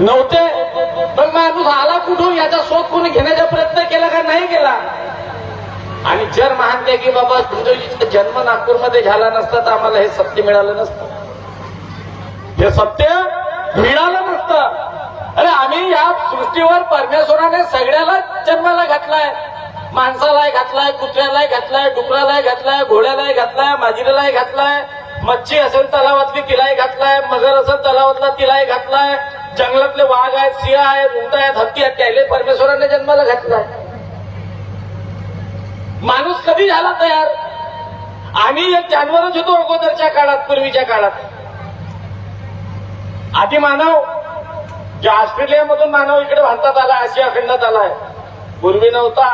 नव्हते. पण माणूस आला कुठून याचा शोध कोणी घेण्याचा प्रयत्न केला का नाही केला. आणि जर मानते की बाबा झुंजोजीचा जन्म नागपूरमध्ये झाला नसता तर आम्हाला हे सत्य मिळालं नसतं, हे सत्य मिळालं नसतं. अरे आम्ही या सृष्टीवर परमेश्वराने सगळ्याला जन्माला घातलाय. माणसालाही घातलाय, कुत्र्यालाही घातलाय, डुकरालाही घातलाय, घोड्यालाही घातलाय, माजिरालाही घातलाय, मच्छी असेल तलावातली तिलाही घातलाय, मगर असेल तलावातला तिलाही घातलाय, जंगलातले वाघ आहेत, सिंह आहेत, उंट आहेत, हत्ती आहेत, त्याला परमेश्वराने जन्माला घातलाय. माणूस कधी झाला तयार. आम्ही एक जानवरच होतो अगोदरच्या काळात, पूर्वीच्या काळात. आधी मानव ज्या ऑस्ट्रेलियामधून मानव इकडे भारतात आला, आशिया खंडात आलाय, पूर्वी नव्हता.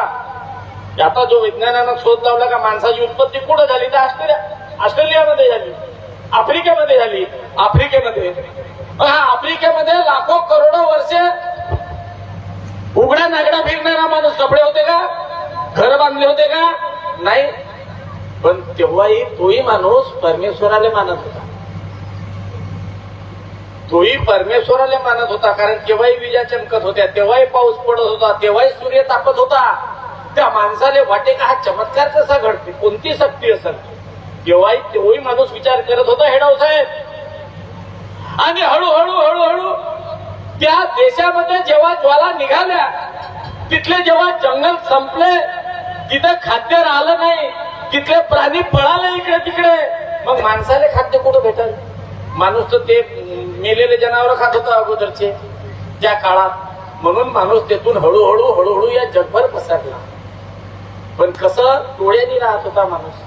आता जो विज्ञानानं शोध लावला का माणसाची उत्पत्ती कुठं झाली तर ऑस्ट्रेलियामध्ये झाली, आफ्रिकेमध्ये झाली. आफ्रिकेमध्ये आफ्रिकेमध्ये लाखो करोडो वर्षे उघड्या नागडा फिरणारा माणूस. कपडे होते का, घर बांधले होते का, नाही. पण तेव्हाही तोही माणूस परमेश्वराला मानत होता. तोही परमेश्वराला मानत होता. कारण तेव्हाही विजा चमकत होत्या, तेव्हाही पाऊस पडत होता, तेव्हाही सूर्य तापत होता. त्या माणसाला वाटे का हा चमत्कार कसा घडते, कोणती शक्ती असेल. तेव्हाही तोही माणूस विचार करत होता हेडाव साहेब. आणि हळूहळू हळूहळू त्या देशामध्ये जेव्हा ज्वाला निघाल्या, तिथले जेव्हा जंगल संपले, तिथे खाद्य राहिलं नाही, तिथले प्राणी पळाले इकडे तिकडे, मग माणसाला खाद्य कुठं भेटल. माणूस तर ते मेलेले जनावर खात होता अगोदरचे त्या काळात. म्हणून माणूस तेथून हळूहळू हळूहळू या जगभर पसरला. पण कसं डोळ्यांनी राहत होता माणूस.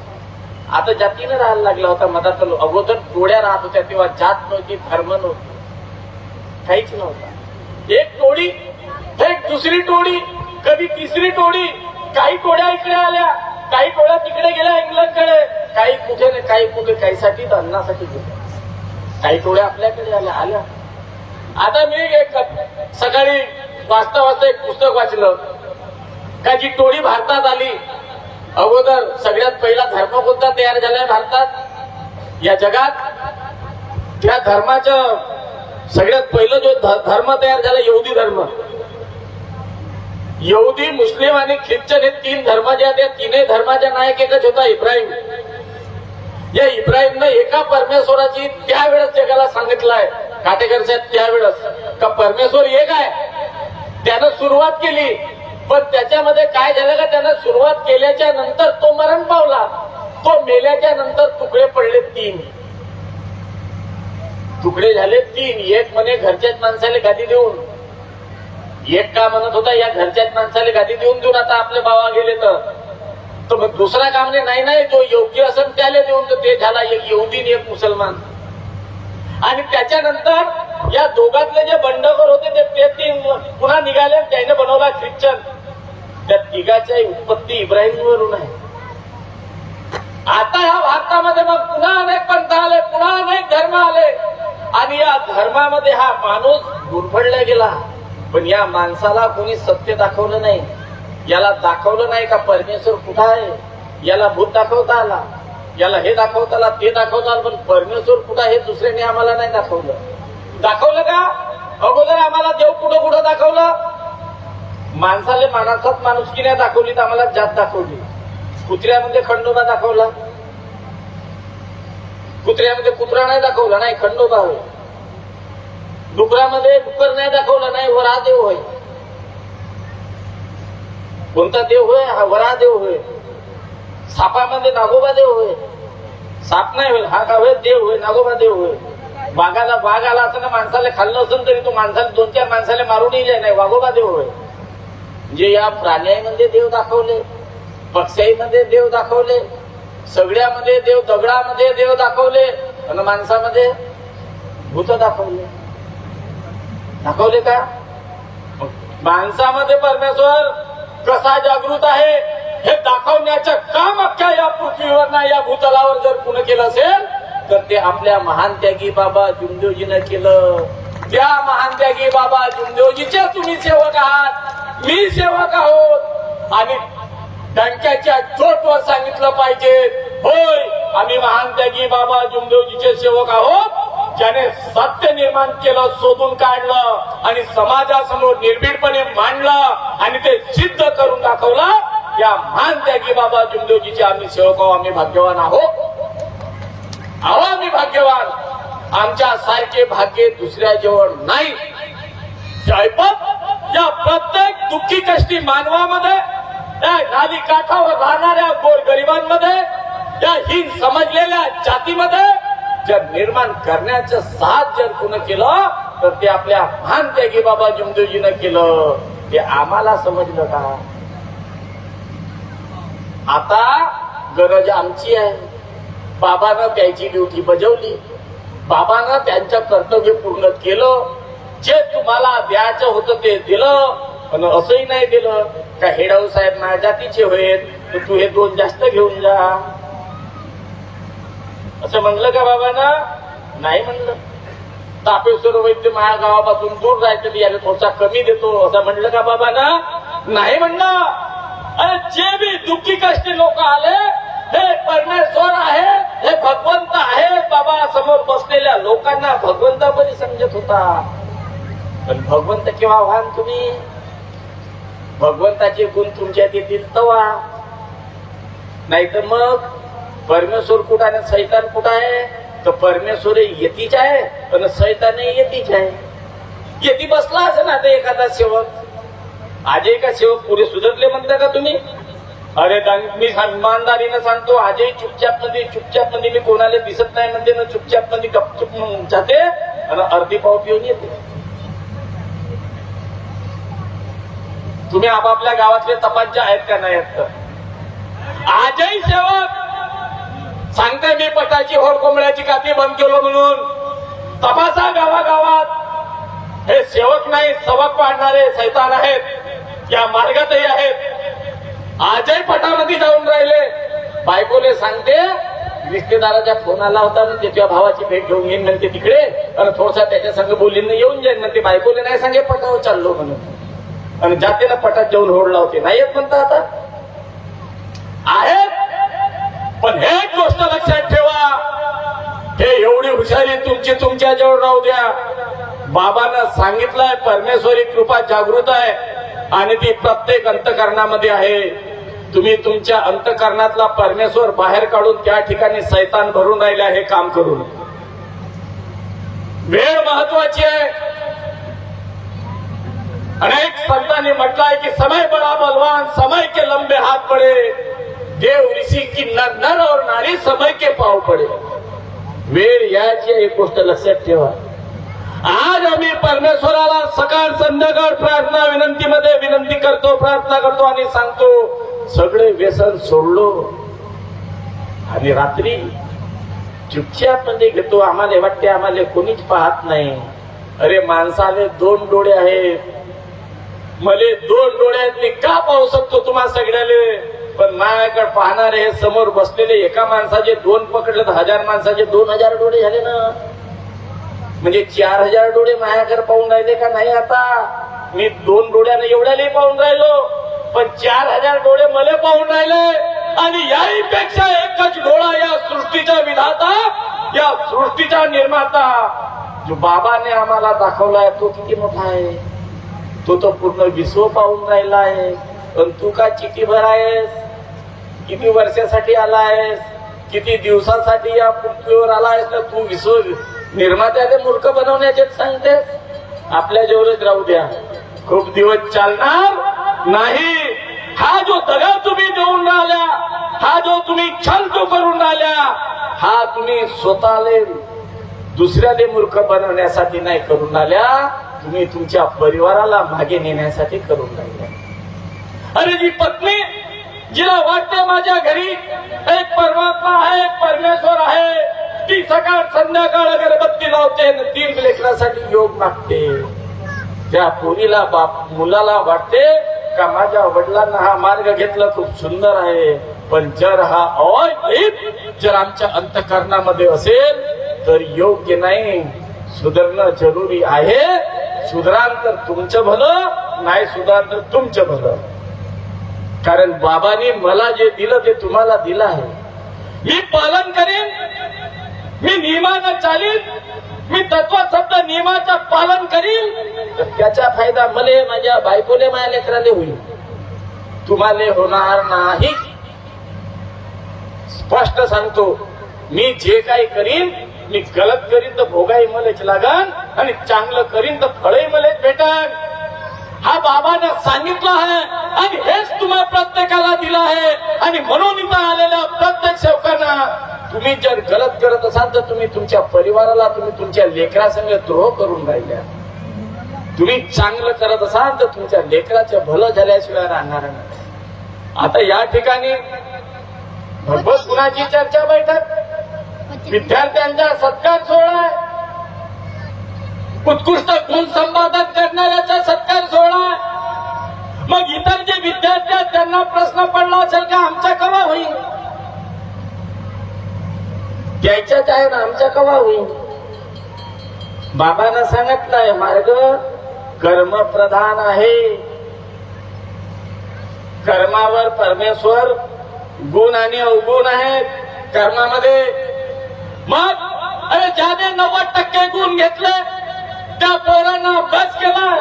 आता जातीनं राहायला लागला होता. मधात अगोदर डोळ्या राहत होत्या, तेव्हा जात नव्हती, धर्म नव्हती, काहीच नव्हता. एक टोळी, एक दुसरी टोळी, कधी तिसरी टोळी. काही टोळ्या इकडे आल्या, काही टोळ्या तिकडे गेल्या इंग्लंडकडे, काही कुठे नाही, काही कुठे, काहीसाठी तर अन्नासाठी गेल्या. काही टोळ्या आपल्याकडे आल्या. आता मी एक सकाळी वाचता वाचता एक पुस्तक वाचलं का जी टोळी भारतात आली. अगोदर सगळ्यात पहिला धर्म कोणता तयार झालाय भारतात या जगात. त्या धर्माचं सगळ्यात पहिलं जो धर्म तयार झाला यहुदी धर्म. यहुदी, मुस्लिम आणि ख्रिश्चन हे तीन धर्म जे आहेत, तीनही धर्माच्या नायक एकच होता, इब्राहिम. या इब्राहिमनं एका परमेश्वराची त्यावेळेस जगाला सांगितलंय, काटेकर साहेब, त्यावेळेस का परमेश्वर एक आहे. त्यानं सुरुवात केली. पण त्याच्यामध्ये काय झालं का, त्यानं सुरुवात केल्याच्या नंतर तो मरण पावला. तो मेल्याच्या नंतर तुकडे पडले तीन. तुकडे झाले तीन. एक म्हणे घरच्याच माणसाला गादी देऊन, एक का म्हणत होता या घरच्याच माणसाला गादी देऊन आता आपले बाबा गेले तर मग दुसरा काम नाही, जो योग्य असेल त्याला देऊन. तर ते झाला एक यहुदी आणि एक मुसलमान. आणि त्याच्यानंतर या दोघातले जे बंडखोर होते ते तीन पुन्हा निघाले, त्याने बनवला ख्रिश्चन. त्या तिघाची उत्पत्ती इब्राहिमवरून आहे. आता ह्या भारतामध्ये मग पुन्हा अनेक पंथ आले, पुन्हा अनेक धर्म आले. आणि या धर्मामध्ये हा माणूस गुरफडला गेला. पण या माणसाला कोणी सत्य दाखवलं नाही. याला दाखवलं नाही का परमेश्वर कुठं आहे. याला भूत दाखवता आला, याला हे दाखवता आला, ते दाखवता आलं, पण परमेश्वर कुठं हे दुसऱ्याने आम्हाला नाही दाखवलं. दाखवलं का अगोदर आम्हाला देव कुठं कुठं दाखवलं. माणसाला माणसात माणुसकी नाही दाखवली, तर आम्हाला जात दाखवली. कुत्र्यामध्ये खंडोबा दाखवला, कुत्र्यामध्ये कुत्रा नाही दाखवला, नाही खंडोबा होय. डुकरामध्ये डुकर नाही दाखवला, नाही वरा देव होय. कोणता देव होय, हा वरा देव होय. सापामध्ये नागोबा देव होय. साप नाही होय, हा का होय देव होय, नागोबा देव होय. वाघाला वाघ आला असं ना, माणसाला खाल्लं असेल तरी तो माणसाला दोन चार माणसाला मारूनही जाय, नाही वाघोबा देव होय. म्हणजे या प्राण्यामध्ये देव दाखवले, पक्ष्यामध्ये देव दाखवले, सगळ्यामध्ये देव, दगडामध्ये देव दाखवले, आणि माणसामध्ये भूत दाखवले. दाखवले का. माणसामध्ये परमेश्वर कसा जागृत आहे हे दाखवण्याचं काम अख्ख्या या पृथ्वीवर ना या भूतलावर जर कुणी केलं असेल तर ते आपल्या महान त्यागी बाबा जुमदेवजीनं केलं. त्या महान त्यागी बाबा जुमदेवजीचे तुम्ही सेवक आहात, मी सेवक आहोत. आणि डंक्याच्या चोटवर सांगितलं पाहिजे, होय आम्ही महान त्यागी बाबा जुमदेवजीचे सेवक आहोत. ज्याने सत्य निर्माण केलं, शोधून काढलं आणि समाजासमोर निर्भीडपणे मांडलं आणि ते सिद्ध करून दाखवलं, या महान त्यागी बाबा जुमदेवजीचे आम्ही सेवक आहोत. आम्ही भाग्यवान आहोत. आम्ही भाग्यवान. आमच्या सारखे भाग्य दुसऱ्या जवळ नाही. ऐपत या प्रत्येक दुःखी कष्टी मानवामध्ये, या नाली काठावर राहणाऱ्या गोरगरिबांमध्ये, या हीन समजलेल्या जातीमध्ये जर निर्माण करण्याचं साथ जर कोण केलं तर ते आपल्या महान त्यागी बाबा जुमदेवजीनं केलं. हे आम्हाला समजलं का? आता गरज आमची आहे. बाबांना त्याची ड्युटी बजावली, बाबांना त्यांचं कर्तव्य पूर्ण केलं. जे तुम्हाला द्यायचं होतं ते दिलं. पण असंही नाही दिलं का हेडाऊ साहेब माझ्या जातीचे होईल तर तू हे 2 जास्त घेऊन जा, असं म्हणलं का बाबांना? नाही म्हणलं. तापेश्वर वैद्य माझ्या गावापासून दूर जायचं, याला थोडासा कमी देतो असं म्हणलं का बाबांना? नाही म्हणलं. अरे जे बी दुःखी कष्टी लोक आले, हे परमेश्वर आहे, हे भगवंत आहे. बाबा समोर बसलेल्या लोकांना भगवंतापरी समजत होता. पण भगवंत केव्हा व्हाल तुम्ही? भगवंताचे गुण तुमच्यात येतील तवा. नाही तर मग परमेश्वर कुठं आणि सैतान कुठं आहे? तर परमेश्वर येतीच आहे पण सैतान येतीच आहे. येती बसला असं ना ते एखादा सेवक. आजही का सेवक पुरे सुधरले म्हणता का तुम्ही? अरे मी इमानदारीनं सांगतो, आजही चुपचाप मध्ये मी कोणाला दिसत नाही म्हणते ना, चुपचाप मध्ये गपचूप जाते आणि अर्धी पाव पिऊन येते. तुम्ही आपापल्या गावातले तपासचे आहेत का नाही आहेत? आजही सेवक सांगते मी पटाची होड कोंबड्याची काती बंद केलो म्हणून. तपासा गावागावात. हे सेवक नाही, सबक पाडणारे सैतान आहेत, या मार्गातही आहेत. आजही पटामध्ये जाऊन राहिले. बायकोले सांगते रिश्तेदाराच्या फोन आला होता म्हणजे तुझ्या भावाची भेट घेऊन येईन म्हणते तिकडे आणि थोडसा त्याच्या संग बोलीन येऊन जाईन म्हणते. बायकोले नाही सांगे पटावर चाललो म्हणून आणि जाते ना पटात जाऊन होड लावते. नाही येत म्हणता आता आहेत. पण हे गोष्ट लक्षात ठेवा, हे एवढी हुशारी तुमची तुमच्या जवळ राहू द्या. बाबांना सांगितलंय परमेश्वरी कृपा जागृत आहे आणि ती प्रत्येक अंतकरणामध्ये आहे. तुम्ही तुमच्या अंतकरणातला परमेश्वर बाहेर काढून त्या ठिकाणी सैतान भरून राहिला हे काम करून. वेळ महत्वाची आहे. अनेक संतांनी म्हटलंय की समय बडा बलवान, समय के लंबे हात पडे, देव ऋषी की नर और नारी समय के पाव पडे. वेळ याची एक गोष्ट लक्षात ठेवा. आज आम्ही परमेश्वराला सकाळ संध्याकाळ प्रार्थना विनंतीमध्ये विनंती करतो, प्रार्थना करतो आणि सांगतो सगळे व्यसन सोडलो. आणि रात्री चुपचाप मध्ये घेतो. आम्हाला वाटते आम्हाला कोणीच पाहत नाही. अरे माणसाले 2 डोळे आहेत, मले 2 डोळ्यात मी का पाहू शकतो तुम्हा सगळ्याले? पण माझ्याकडे पाहणारे हे समोर बसलेले एका माणसाचे 2 पकडले तर 1000 माणसाचे 2000 डोळे झाले ना. म्हणजे 4000 डोळे माझ्याकडे पाहून राहिले का नाही? आता मी 2 डोळ्यानं एवढ्याला पाहून राहिलो, पण 4000 डोळे मला पाहून राहिले. आणि याहीपेक्षा एकच डोळा या सृष्टीचा विधाता, या सृष्टीचा निर्माता जो बाबाने आम्हाला दाखवलाय तो किती मोठा आहे. तो पूर्ण विश्व पाहून राहिला आहे. पण तू का चिठी भरायस? किती वर्षासाठी आलायस? किती दिवसासाठी या पृथ्वीवर आलायस? तर तू विश्व निर्मात्याने मूर्ख बनवण्याचे सांगतेस. आपल्या जवळच राहू द्या, खूप दिवस चालणार नाही. हा जो दगा तुम्ही देऊन राहिल्या, हा जो तुम्ही छल तो करून राहिल्या, हा तुम्ही स्वतःले दुसऱ्याले मूर्ख बनवण्यासाठी नाही करून राहिल्या, तुम्ही तुमच्या परिवाराला मागे नेण्यासाठी करून राहिल्या. अरे जी पत्नी जिला वाटते माझ्या घरी एक परमात्मा आहे, एक परमेश्वर आहे, ती सकाळ संध्याकाळ अगरबत्ती लावते, 3 लेकरासाठी योग मागते. त्या पोरीला मुलाला वाटते का माझ्या वडिलांना हा मार्ग घेतला खूप सुंदर आहे. पण जर हा अवैध जर आमच्या अंतःकरणामध्ये असेल तर योग्य नाही. सुधारणं जरुरी आहे. सुधाराल तर तुमचं भलं, नाही सुधार तर तुमचं भलं. कारण बाबांनी मला जे दिलं ते तुम्हाला दिलं आहे. मी पालन करेन. मी नियमानं चालीन, मी तत्व शब्द नियमाचं पालन करीन, तर त्याचा फायदा मले, माझ्या बायकोले, माझ्या लेकराले होईल, तुम्हाला होणार नाही. स्पष्ट सांगतो, मी जे काही करीन, मी गलत करीन तर भोगाई मलाच लागन, आणि चांगलं करीन तर फळही मलाच भेटन. हा बाबाने सांगितलं आहे आणि हेच तुम्हाला प्रत्येकाला दिलं आहे. आणि म्हणून इथं आलेल्या प्रत्येक सेवकांना, तुम्ही जर गलत करत असाल तर तुम्ही तुमच्या परिवाराला, तुम्ही तुमच्या लेकरासंग द्रोह करून राहिल्या. तुम्ही चांगलं करत असाल तर तुमच्या लेकराचं भलं झाल्याशिवाय राहणार नाही. आता या ठिकाणी भगवत गुणाची चर्चा बैठक, विद्यार्थ्यांचा सत्कार सोहळा आहे, उत्कृष्ट गुण संपादन करणाऱ्याचा सत्कार सोहळा आहे. मग इतर जे विद्यार्थी आहेत त्यांना प्रश्न पडला असेल का आमच्या कवा होईल, द्यायच्याच आहे ना, आमच्या कवा होईल. बाबांना सांगितलंय मार्ग कर्मप्रधान आहे, कर्मावर परमेश्वर, गुण आणि अवगुण आहेत कर्मामध्ये. मग अरे ज्याने 90% गुण घेतले त्या पोरानं अभ्यास केलाय,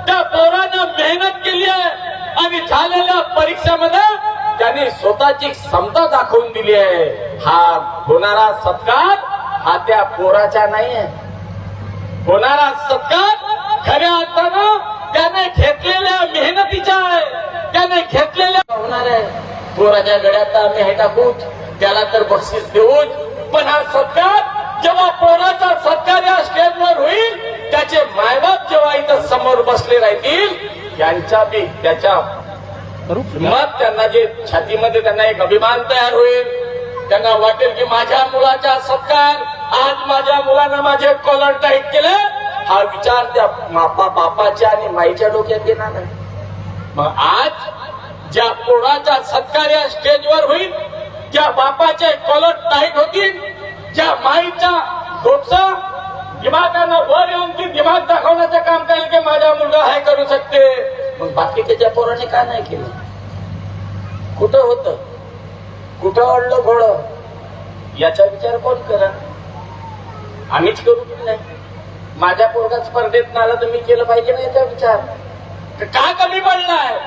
त्या पोरानं मेहनत केली आहे, आणि झालेल्या परीक्षेमध्ये त्यांनी स्वतःची क्षमता दाखवून दिली आहे. हा होणारा सत्कार हा त्या पोराचा नाही आहे. होणारा सत्कार खऱ्या अर्थानं त्याने घेतलेल्या मेहनतीचा आहे, त्याने घेतलेल्या होणार आहे. पोराच्या गळ्यात आम्ही हे टाकूच, त्याला तर बक्षीस देऊच, पण हा सत्कार जेव्हा पोराचा सत्कार या स्टेजवर होईल, त्याचे मायबाप जेव्हा इथं समोर बसले राहतील, यांच्या बी त्याच्या मत त्यांना जे छातीमध्ये त्यांना एक अभिमान तयार होईल. त्यांना वाटेल की माझ्या मुलाचा सत्कार, आज माझ्या मुलानं माझे कॉलर टाईट केले, हा विचार त्या बापाच्या आणि माईच्या डोक्यात येणार नाही. मग आज ज्या पोराचा सत्कार या स्टेजवर होईल, ज्या बापाचे कॉलर टाईट होतील, ज्या माईच्या डोकसा दिमागानं वर येऊन ती दिमाग दाखवण्याचं काम करेल की माझा मुलगा हे करू शकते, मग बाकीच्या ज्या पोराने का नाही केलं, कुठं होतं, कुठं अडलं घोडं, याचा विचार कोण करा? आम्हीच करू की नाही? माझ्या पोरगा स्पर्धेत आला तर मी केलं पाहिजे ना याचा विचार. का कमी पडलाय,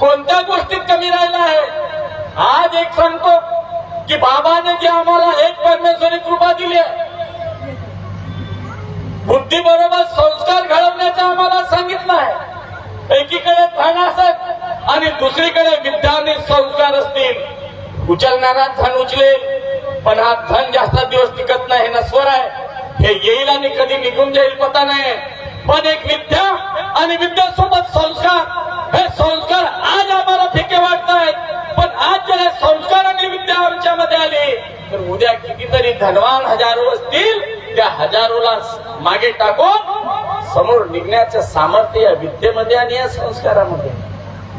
कोणत्या गोष्टीत कमी राहिला आहे? आज एक सांगतो की बाबाने जे आम्हाला एक परमेश्वरी कृपा दिली आहे, बुद्धी बरोबर संस्कार घडवण्याचं आम्हाला सांगितलं आहे. एकीकडे धन असत आणि दुसरीकडे विद्या आणि संस्कार असतील. उचलणारा धन उचलेल, पण हा धन जास्त दिवस टिकत नाही, हे नश्वर आहे, हे येईल आणि कधी निघून जाईल पता नाही. पण एक विद्या आणि विद्यासोबत संस्कार, हे संस्कार आज आम्हाला फिके वाटतायत, पण आज जर संस्कार आणि विद्या आमच्यामध्ये आली तर उद्या कितीतरी धनवान हजारो असतील, त्या हजारोला मागे टाकून समोर निघण्याचं सामर्थ्य या विद्येमध्ये आणि या संस्कारामध्ये.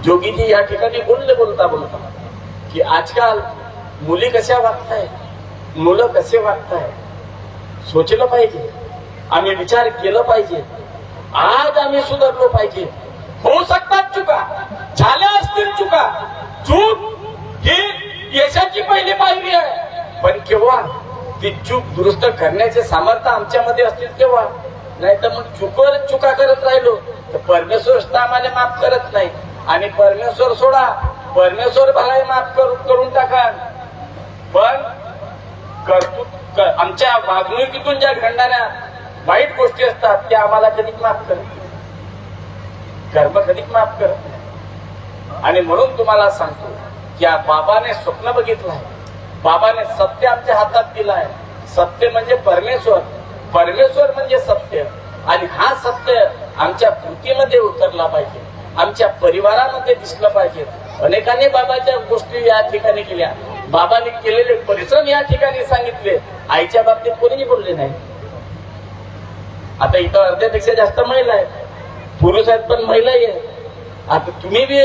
जोगीजी या ठिकाणी बोलता की आजकाल मुली कशा वागताय, मुलं कसे वागताय, सोचलं पाहिजे, आम्ही विचार केलं पाहिजे. आज आम्ही सुधारलो पाहिजे. होऊ शकतात चुका, झाल्या असतील चुका, चूक ही यशाची पहिली पायरी आहे, पण केव्हा ती चूक दुरुस्त करण्याचे सामर्थ्य आमच्यामध्ये असतील तेव्हा. नाही तर मग चुका करत राहिलो तर परमेश्वर सुद्धा आम्हाला माफ करत नाही. आणि परमेश्वर सोडा, परमेश्वर भलाई माफ करून टाका, पण आमच्या वागणुकीतून ज्या घडणाऱ्या वाईट गोष्टी असतात त्या आम्हाला कधीच माफ करत नाही, कर्म कधीच माफ करत नाही. आणि म्हणून तुम्हाला सांगतो की या बाबाने स्वप्न बघितलं आहे, बाबाने सत्य आमच्या हातात दिलं आहे. सत्य म्हणजे परमेश्वर, परमेश्वर म्हणजे सत्य, आणि हा सत्य आमच्या कृतीमध्ये उतरला पाहिजे, आमच्या परिवारामध्ये दिसलं पाहिजे. अनेकांनी बाबाच्या गोष्टी या ठिकाणी केल्या, बाबांनी केलेले परिश्रम या ठिकाणी सांगितले. आईच्या बाबतीत कोणीही बोलले नाही. आता इथं अर्ध्यापेक्षा जास्त महिला आहेत, पुरुष आहेत पण महिलाही आहेत. आता तुम्ही बी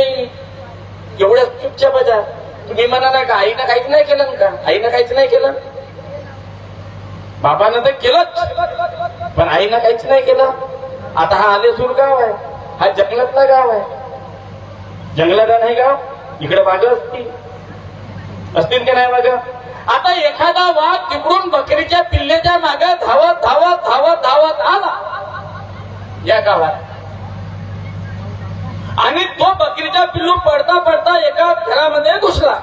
एवढ्या चुपचाप बजा, तुम्ही म्हणा ना का आईनं काहीच नाही केलं का, आईनं काहीच नाही केलं, बाबानं तर केलंच पण आईनं काहीच नाही केलं. आता हा आलेसूर गाव आहे, हा जंगलातला गाव आहे, जंगलात नाही गाव, इकडे वाघ असतील की नाही वाघ. आता एखादा वाघ तिकडून बकरीच्या पिल्लेच्या मागे धावत धावत धावत धावत आला या गावात, आणि तो बकरीचा पिल्लू पडता पडता एका घरामध्ये घुसला,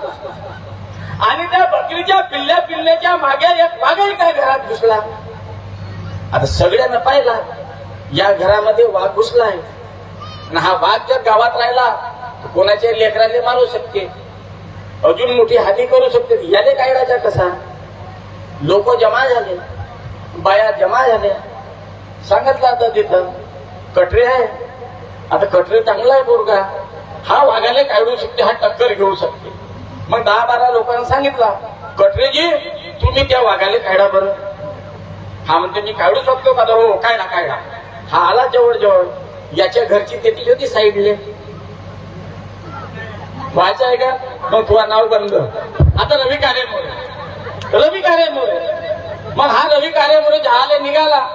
आणि त्या बकरीच्या पिल्ल्याच्या मागे एक वाघही काय घरात घुसला. आता सगळ्यांना पाहिला या घरामध्ये वाघ घुसलाय, आणि हा वाघ जर गावात राहिला तर कोणाच्या लेकरांना मारू शकते, अजून मोठी हानी करू शकते. याले काढायचा कसा? लोक जमा झाले, बाया जमा झाल्या, सांगितलं आता तिथं कटरे आहे. आता कटरे चांगला आहे पोरगा, हा वाघाला काढू शकते, हा टक्कर घेऊ शकते. मग 10-12 लोकांना सांगितलं, कटरेजी तुम्ही त्या वाघाला काढा बरं. हा म्हणते मी काढू शकतो का? हो काढा काढा. हा आला जवळ जवळ, याच्या घरची तेथील होती साईडले, व्हायचं आहे का? मग तुझा नाव बंद. आता रवी कार्य मग हा रवी कार्य जहाले निघाला,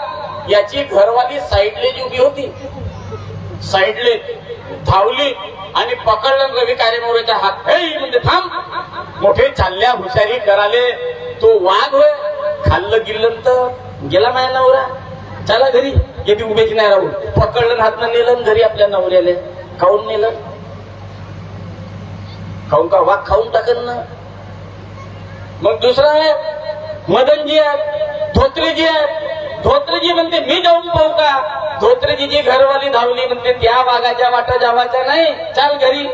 याची घरवाली साईडले जी उभी होती, साईडले धावली आणि पकडलं रवी कार्यमोरेचा हात. हे म्हणजे थांब, मोठे चालल्या हुशारी कराले. तो वाघ होय, खाल्लं गिल्लं तर गेला माझ्या नवरा, चला घरी. येते उभेची नाही राहून पकडलं हातनं नेलं घरी आपल्या नवऱ्याला. खाऊन नेलं, खाऊन का वाघ खाऊन टाकन ना. मग दुसरा आहे मदनजी आहे, धोत्रेजी आहे. धोत्रेजी म्हणते मी जाऊन पाहू का? धोत्रेजीची घरवाली धावली, म्हणते त्या वाघाच्या वाटा जावाच्या नाही, चाल घरी.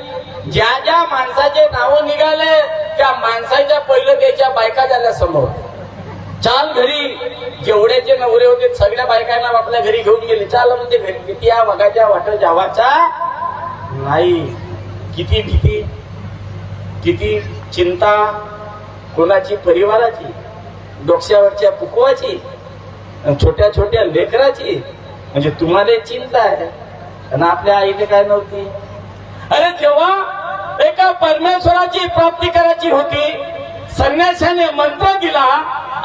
ज्या ज्या माणसाचे नाव निघाले त्या माणसाच्या पहिलं त्याच्या बायका झाल्या समोर, चाल घरी. जेवढ्याचे नवरे होते सगळ्या बायकांना आपल्या घरी घेऊन गेले, चाल म्हणते घरी. त्या वाघाच्या वाटा जावाचा नाही. किती भीती, किती चिंता, कोणाची परिवाराची, डोक्यावरच्या कुकवाची, छोट्या छोट्या लेकराची. म्हणजे तुम्हाला चिंता आहे आणि आपल्या आईने काय नव्हती. अरे जेव्हा एका परमेश्वराची प्राप्ती करायची होती, संन्यासाने मंत्र दिला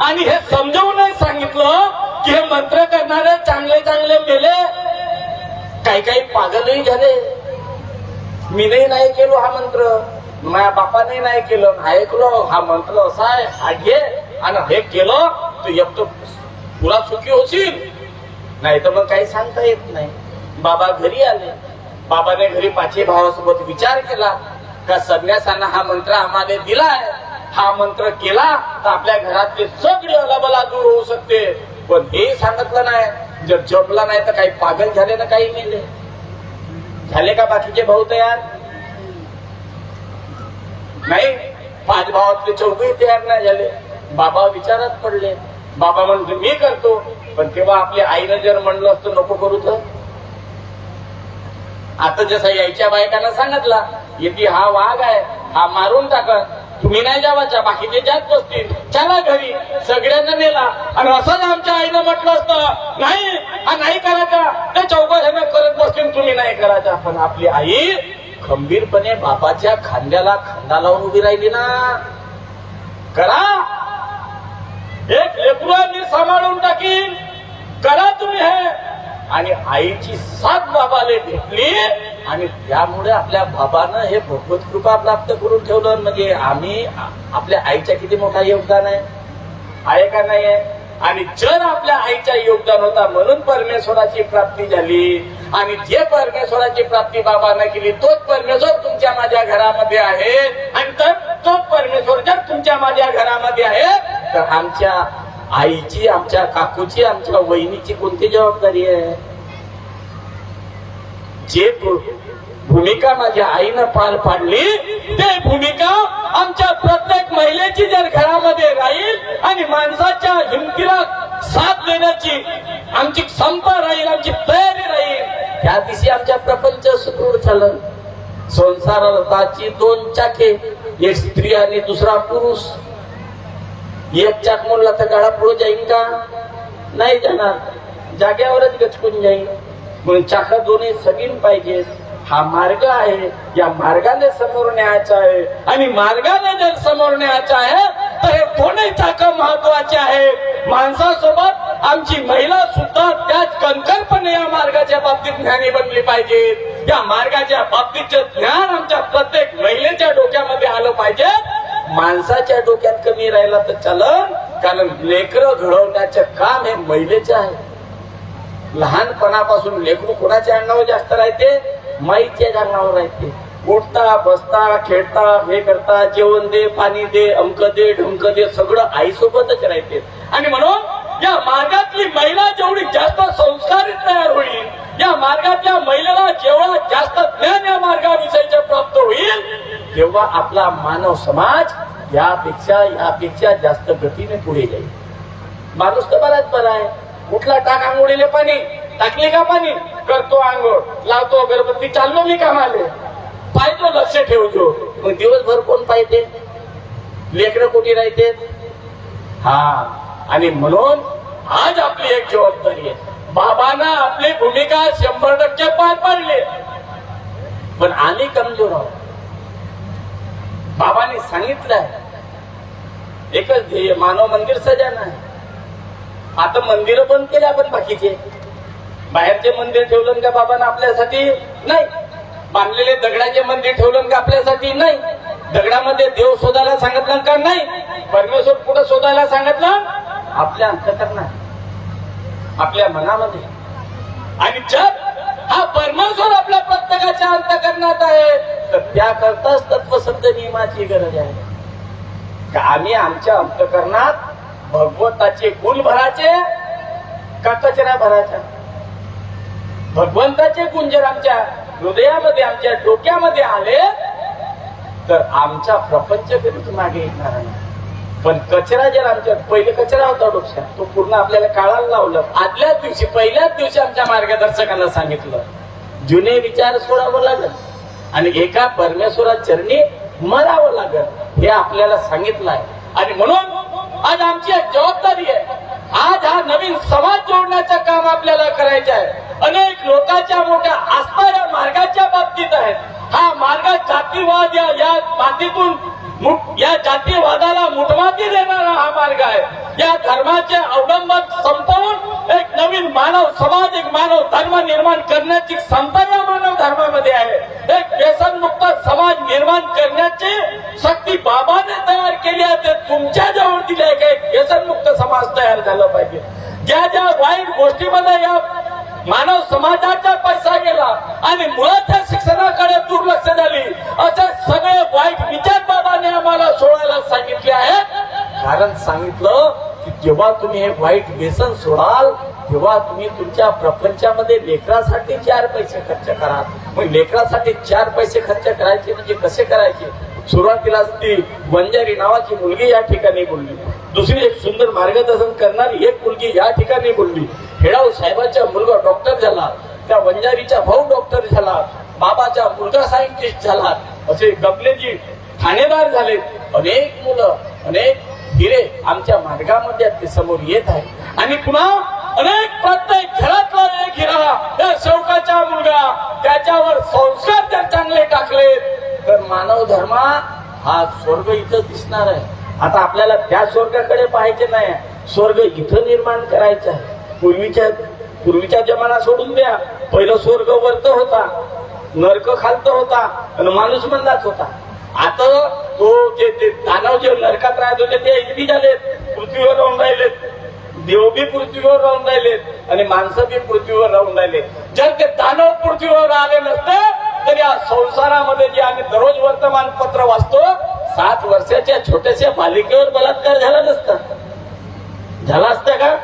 आणि हे समजावून सांगितलं की हे मंत्र करणारे चांगले चांगले मेले, काही काही पागलही झाले. मीनही नाही केलो हा मंत्र, माझ्या बापाने नाही केलं, ऐकलो हा मंत्र असा आहे, हा घे आणि हे केलं तू एकटं पुरा सुखी होशील, नाही तर मग काही सांगता येत नाही. बाबा घरी आले, बाबाने घरी 5 भावासोबत विचार केला का संन्यासांना हा मंत्र आम्हाला दिलाय, हा मंत्र केला तर आपल्या घरातले सगळे अलबला दूर होऊ शकते. पण हे सांगितलं नाही, जर जपला नाही तर काही पागल झाले ना काही मेले. झाले का बाकीचे भाऊ तयार? नाही. 5 भावातले 4 तयार नाही झाले. बाबा विचारात पडले. बाबा म्हणतो मी करतो, पण तेव्हा आपल्या आईनं जर म्हणलं असतं नको करू तर. आता जसं यायच्या बायकांना सांगितला, येते हा वाघ आहे, हा मारून टाका, तुम्ही नाही जावाच्या, बाकीचे जात बसतील, चला घरी. सगळ्यांना नेला. आणि असंच आमच्या आईनं म्हटलं असतं नाही हा नाही करायचा, ते 4 जण करत बसतील, तुम्ही नाही करायचा. पण आपली आई खंबीरपणे बापाच्या खांद्याला खांदा लावून उभी राहिली ना. करा, एक लेकरांनी सांभाळून टाकीन, करा तुम्ही हे. आणि आईची साथ बाबाले भेटली आणि त्यामुळे आपल्या बाबानं हे भगवत कृपा प्राप्त करून ठेवलं. म्हणजे आम्ही आपल्या आईच्या किती मोठा योगदान आहे का नाही आहे? आणि जर आपल्या आईचा योगदान होता म्हणून परमेश्वराची प्राप्ती झाली. आणि जे परमेश्वराची प्राप्ती बाबानं केली तोच परमेश्वर तुमच्या माझ्या घरामध्ये आहे. आणि तर तोच परमेश्वर जर तुमच्या माझ्या घरामध्ये आहे तर आमच्या आईची, आमच्या काकूची, आमच्या वहिनीची कोणती जबाबदारी आहे? जे भूमिका माझ्या आईनं पार पाडली ते भूमिका आमच्या प्रत्येक महिलेची जर घरामध्ये राहील आणि माणसाच्या हिमतीला साथ देण्याची आमची क्षमता राहील, आमची तयारी राहील, त्या दिवशी आमच्या प्रपंच सुदृढ झालं. संसाराची 2 चाके, एक स्त्री आणि दुसरा पुरुष. एक चाक म्हणला तर गाडा पुढे जाईल का? नाही जाणार, जाग्यावरच गचकून जाईल. म्हणून चाक दोन्ही सगळी पाहिजेत. हा मार्ग आहे, या मार्गाने समोर न्यायचा आहे. आणि मार्गाने जर समोर न्यायचा आहे तर हे दोन्ही चाक महत्वाचे आहे. माणसासोबत आमची महिला सुद्धा त्याच कणखरपणे या मार्गाच्या बाबतीत ज्ञानी बनली पाहिजे. या मार्गाच्या बाबतीचे ज्ञान आमच्या प्रत्येक महिलेच्या डोक्यामध्ये आलं पाहिजे. माणसाच्या डोक्यात कमी राहिला तर चालन, कारण लेकरं घडवण्याचं काम हे महिलेचं आहे. लहानपणापासून लेकरू कोणाच्या अंगावर जास्त राहते? माईच्या अंगावर राहते. उठता बसता खेळता हे करता, जेवण दे पाणी दे अमक दे ढमक दे सगळं आईसोबतच राहते. आणि म्हणून या मार्गातली महिला जेवढी जास्त संस्कारित तयार होईल, या मार्गातल्या महिलेला जेवढा जास्त ज्ञान या मार्गाविषयीचे प्राप्त होईल, तेव्हा आपला मानव समाज यापेक्षा जास्त गतीने पुढे जाईल. माणूस तर बराच बरा आहे. कुठला टाक आंघोळीले पाणी, टाकले का पाणी, करतो आंघोळ, लावतो अगरबत्ती, चाललो मी कामाले, पाहतो लक्ष ठेवतो. मग दिवसभर कोण पाहते? लेकरं कुठे राहते? हा, आणि म्हणून आज आपली एक जबाबदारी आहे. बाबांना आपली भूमिका 100% पार पाडली, पण आम्ही कमजोर आहोत. बाबांनी सांगितलंय एकच ध्येय, मानव मंदिर सजाना. आता मंदिर बंद केले आपण बाकीचे. बाहेरचे मंदिर ठेवलं का बाबांना आपल्यासाठी? नाही. बांधलेले दगडाचे मंदिर ठेवलं का आपल्यासाठी? नाही. दगडामध्ये देव शोधायला सांगितलं का? नाही. परमेश्वर कुठं शोधायला सांगितलं? आपल्या अंतःकरणात, आपल्या मनामध्ये. आणि जर हा परमेश्वर आपल्या प्रत्येकाच्या अंतःकरणात आहे, तर त्याकरताच तत्वसंध नियमाची गरज आहे. का आम्ही आमच्या अंतःकरणात भगवंताचे गुण भरायचे का कचरा भरायचा? भगवंताचे गुण जर आमच्या हृदयामध्ये आमच्या डोक्यामध्ये आले तर आमचा प्रपंच कधीच मागे येणार नाही. पण कचरा जर आमच्या, पहिले कचरा होता डोक्यात, तो पूर्ण आपल्याला काढायला लावलं. आदल्याच दिवशी पहिल्याच दिवशी आमच्या मार्गदर्शकांना सांगितलं जुने विचार सोडावं लागेल आणि एका परमेश्वरा चरणी मरावं लागेल, हे आपल्याला सांगितलं आहे. आणि म्हणून आज आमची एक जबाबदारी आहे. आज हा नवीन समाज जोडण्याचं काम आपल्याला करायचं आहे. अनेक लोकांच्या मोठ्या आस्था या मार्गाच्या बाबतीत आहेत. हा मार्ग जातीवाद या मातीतून, या जातीवादाला मुठमाती देणारा हा मार्ग आहे. या धर्माचे अवलंबन संपवून एक नवीन मानव समाज, एक मानव धर्म निर्माण करण्याची क्षमता या मानव धर्मामध्ये आहे. एक व्यसनमुक्त समाज निर्माण करण्याची शक्ती बाबाने तयार केली आहे. ते तुमच्या जवळ दिली आहे. एक व्यसनमुक्त समाज तयार झाला पाहिजे. ज्या ज्या वाईट गोष्टीमध्ये या मानव समाजाचा पैसा गेला आणि मुळाच्या शिक्षणाकडे दुर्लक्ष झाली, असे सगळे वाईट विचार बाबाने आम्हाला सोडायला सांगितले आहेत. कारण सांगितलं की जेव्हा तुम्ही हे वाईट व्यसन सोडाल, तेव्हा तुम्ही तुमच्या प्रपंचामध्ये लेकरासाठी 4 पैसे खर्च करा. मग लेकरासाठी 4 पैसे खर्च करायचे म्हणजे कसे करायचे? सुरुवातीला ती वंजारी नावाची मुलगी या ठिकाणी बोलली. दुसरी एक सुंदर मार्गदर्शन करणारी एक मुलगी या ठिकाणी बोलली. हेडाव साहेबांचा मुलगा डॉक्टर झाला, त्या वंजारीचा भाऊ डॉक्टर झाला, बाबाचा मुलगा सायंटिस्ट झाला, असे गपलेजी ठाणेदार झाले. अनेक मुलं, अनेक हिरे आमच्या मार्गामध्ये ते समोर येत आहे. आणि पुन्हा अनेक प्रत्येक घरातला एक हिरा त्या शौकाचा मुलगा, त्याच्यावर संस्कार जर चांगले टाकले तर मानव धर्म हा स्वर्ग इथं दिसणार आहे. आता आपल्याला त्या स्वर्गाकडे पाहायचे नाही, स्वर्ग इथं निर्माण करायचं आहे. पूर्वीच्या जमाना सोडून द्या. पहिलं स्वर्ग वरत होता, नरक खालत होता आणि माणूस मंदाच होता. आता तो जे दानव जे नरकात राहत होते ते इतकी झालेत, पृथ्वीवर राहून राहिलेत. देव बी पृथ्वीवर राहून राहिलेत आणि माणसं बी पृथ्वीवर राहून राहिले. जर ते दानव पृथ्वीवर आले नसते तर या संसारामध्ये जे आम्ही दररोज वर्तमानपत्र वाचतो, 7 वर्षाच्या छोट्याशा बालिकेवर बलात्कार झाला नसता. झाला असता का?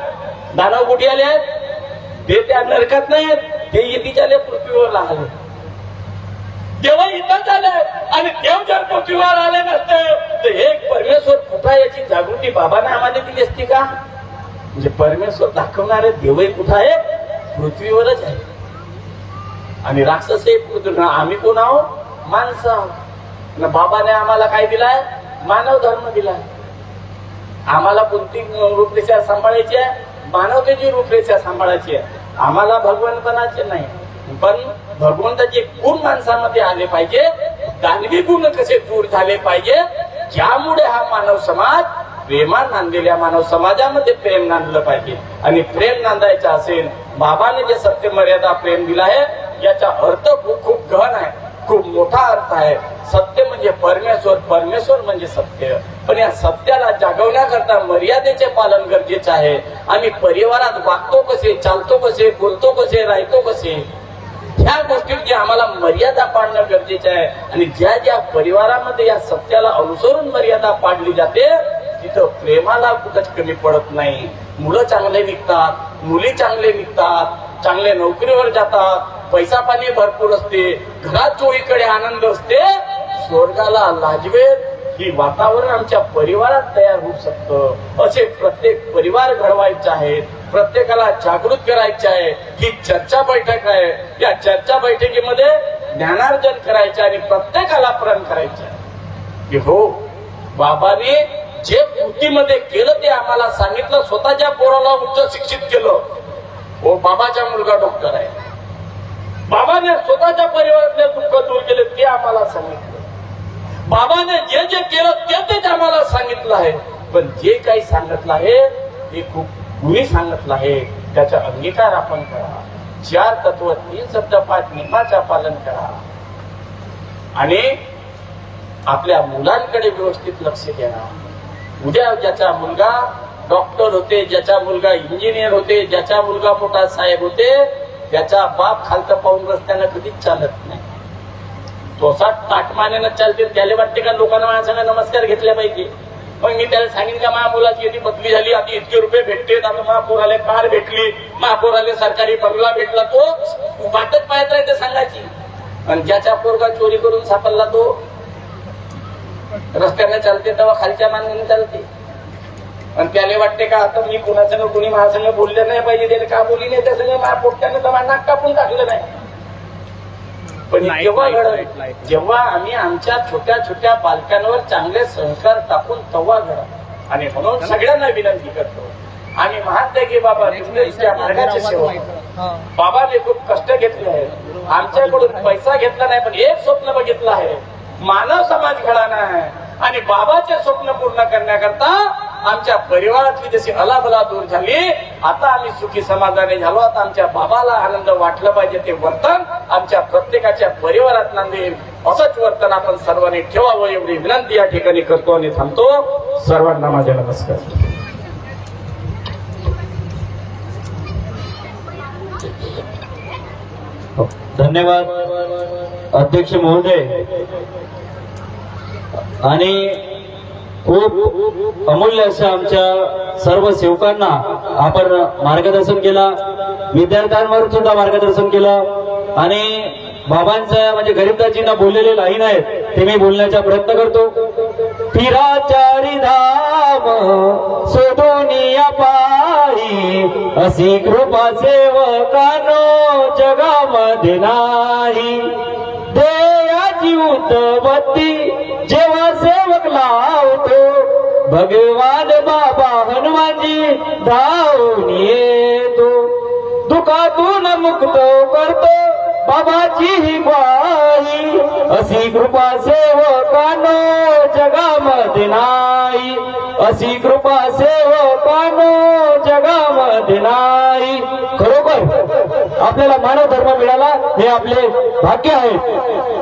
दानव कुठे आले आहेत? ते त्या नरकात नाहीत, ते इथे आले पृथ्वीवर आले. देव इथं झाले आणि देव जर पृथ्वीवर आले नसते तर एक परमेश्वर कुठा याची जागृती बाबांना आम्हाला दिली असती का? म्हणजे परमेश्वर दाखवणारे देवही कुठं आहे? पृथ्वीवरच आहे. आणि राक्षस आम्ही कोण आहोत? माणसं आहोत. बाबाने आम्हाला काय दिलाय? मानव धर्म दिलाय. आम्हाला कोणती रूपरेषा सांभाळायची आहे? मानवतेची रूपरेषा सांभाळायची आहे. आम्हाला भगवानपणाचे नाही, पण भगवंताचे गुण माणसामध्ये आले पाहिजे. दानवी गुण कसे दूर झाले पाहिजे, ज्यामुळे हा मानव समाज प्रेमान नांदलेल्या मानव समाजामध्ये प्रेम नांदलं पाहिजे. आणि प्रेम नांदायचं असेल, बाबाने जे सत्य मर्यादा प्रेम दिला आहे याचा अर्थ खूप खूप गहन आहे, खूप मोठा अर्थ आहे. सत्य म्हणजे परमेश्वर, परमेश्वर म्हणजे सत्य. पण या सत्याला जागवण्याकरता मर्यादेचे पालन गरजेचे आहे. आम्ही परिवारात वागतो कसे, चालतो कसे, बोलतो कसे, राहतो कसे, ह्या गोष्टीची आम्हाला मर्यादा पाडणं गरजेचं आहे. आणि ज्या ज्या परिवारामध्ये या सत्याला अनुसरून मर्यादा पाडली जाते तिथं प्रेमाला कुठंच कमी पडत नाही. मुलं चांगले निघतात, मुली चांगले निघतात, चांगले नोकरीवर जातात, पैसा पाणी भरपूर असते, घरात चोहीकडे आनंद असते, स्वर्गाला लाजवेल ही वातावरण आमच्या परिवारात तयार होऊ शकतं. असे प्रत्येक परिवार घडवायचे आहेत, प्रत्येकाला जागृत करायचे आहे. ही चर्चा बैठक आहे. या चर्चा बैठकीमध्ये ज्ञानार्जन करायचे आणि प्रत्येकाला प्रण करायचे आहे की हो, बाबांनी जे कृतीमध्ये केलं ते आम्हाला सांगितलं. स्वतःच्या पोराला उच्च शिक्षित केलं. हो, बाबाचा मुलगा डॉक्टर आहे. बाबाने स्वतःच्या परिवारातले दुःख दूर केले ते आम्हाला सांगितलं. बाबाने जे जे केलं तेच आम्हाला सांगितलं आहे. पण जे काही सांगितलं आहे ते खूप गुणी सांगितलं आहे. त्याचा अंगीकार आपण करा. 4 तत्व 3 शब्द 5 नियमाचा पालन करा आणि आपल्या मुलांकडे व्यवस्थित लक्ष द्या. उद्या ज्याचा मुलगा डॉक्टर होते, ज्याचा मुलगा इंजिनियर होते, ज्याचा मुलगा मोठा साहेब होते, त्याचा बाप खालतं पाहून रस्त्यानं कधीच चालत नाही. तो असा ताटमानेनं चालते. त्याला वाटते का लोकांना माझ्या संग नमस्कार घेतल्या पाहिजे. मग मी त्याला सांगेन का माझ्या मुलाची याची बदली झाली, आधी इतके रुपये भेटते, आता महापौराले कार भेटली, महापौराले सरकारी बंगला भेटला, तो वाटत पाहत राहते सांगायची. आणि ज्याचा पोरगा चोरी करून सापडला तो रस्त्याने चालते तेव्हा खालच्या मानवाने चालते. आणि त्याला वाटते का आता मी कुणासंग कुणी माझ्यासंग बोललं नाही पाहिजे, त्याला का बोलली नाही त्या सगळं माझ्या पोट्याने तर नाक कापून टाकलं नाही. पण जेव्हा घडत, जेव्हा आम्ही आमच्या छोट्या छोट्या बालकांवर चांगले संस्कार टाकून तेव्हा घडत. आणि म्हणून सगळ्यांना विनंती करतो, आम्ही महात्यागी बाबा त्या मार्गाची सेवा. बाबाने खूप कष्ट घेतले आहेत, आमच्याकडून पैसा घेतला नाही, पण एक स्वप्न बघितलं आहे, मानव समाज घडाना आहे. आणि बाबाचे स्वप्न पूर्ण करण्याकरता आमच्या परिवारातली जशी अलाभला दूर झाली, आता आम्ही सुखी समाधानी झालो. आता आमच्या बाबाला आनंद वाटलं पाहिजे ते वर्तन आमच्या प्रत्येकाच्या परिवारात नांदेल. असंच वर्तन आपण सर्वांनी ठेवावं एवढी विनंती या ठिकाणी करतो आणि थांबतो. सर्वांना माझे नमस्कार. धन्यवाद अध्यक्ष महोदय. आणि खूप अमूल्य असं आमच्या सर्व सेवकांना आपण मार्गदर्शन केलं, विद्यार्थ्यांवर सुद्धा मार्गदर्शन केलं. आणि बाबांचं म्हणजे गरीबदाजींना बोललेले लाईन आहेत ते मी बोलण्याचा प्रयत्न करतो. फिरा चारी धाम सोडूनिया पायी, अशी कृपा सेवकानो जगामध्ये नाही. देयाची उदबत्ती जेव्हा सेवक लावतो, भगवान बाबा हनुमानजी धावून येतो. दुःखातून मुक्त करतो बाबाची ही ग्वाही, अशी कृपा सेवकानो जगामध्ये नाही. अशी कृपा सेवकानो जगामध्ये नाही. खरोखर आपल्याला मानव धर्म मिळाला हे आपले भाग्य आहे.